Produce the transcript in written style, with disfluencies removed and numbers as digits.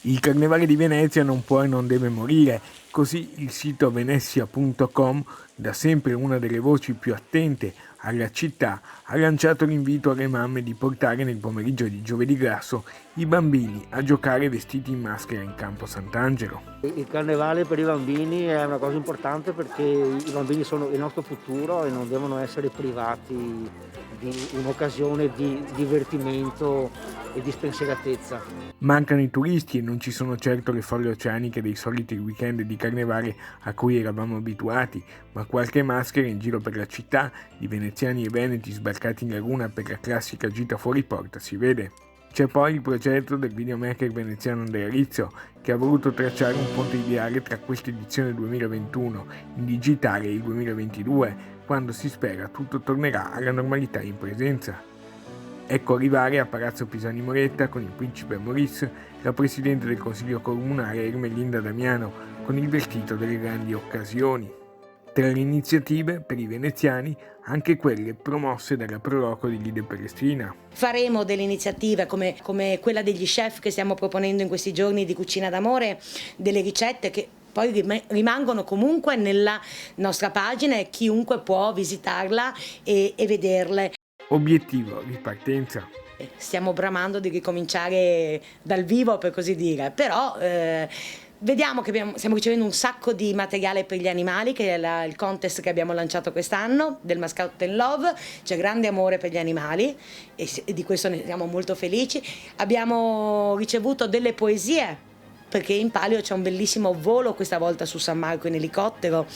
Il Carnevale di Venezia non può e non deve morire, così il sito venezia.com, da sempre una delle voci più attente alla città, ha lanciato l'invito alle mamme di portare nel pomeriggio di Giovedì Grasso i bambini a giocare vestiti in maschera in Campo Sant'Angelo. Il carnevale per i bambini è una cosa importante perché i bambini sono il nostro futuro e non devono essere privati di un'occasione di divertimento e di spensieratezza. Mancano i turisti e non ci sono certo le folle oceaniche dei soliti weekend di carnevale a cui eravamo abituati, ma qualche maschera in giro per la città, di veneziani e veneti sbarcati in laguna per la classica gita fuori porta si vede. C'è poi il progetto del videomaker veneziano Andrea Rizzo, che ha voluto tracciare un ponte ideale tra questa edizione 2021 in digitale e il 2022, quando si spera tutto tornerà alla normalità in presenza. Ecco arrivare a Palazzo Pisani Moretta con il principe Maurice, la presidente del Consiglio Comunale Ermelinda Damiano, con il vestito delle grandi occasioni. Tra le iniziative per i veneziani anche quelle promosse dalla Proloco di Lide Palestrina. Faremo delle iniziative come quella degli chef che stiamo proponendo in questi giorni di Cucina d'Amore, delle ricette che poi rimangono comunque nella nostra pagina e chiunque può visitarla e vederle. Obiettivo, ripartenza. Stiamo bramando di ricominciare dal vivo, per così dire, però vediamo che stiamo ricevendo un sacco di materiale per gli animali, che è il contest che abbiamo lanciato quest'anno del Mascotte and Love. C'è grande amore per gli animali e di questo ne siamo molto felici. Abbiamo ricevuto delle poesie, perché in palio c'è un bellissimo volo questa volta su San Marco in elicottero.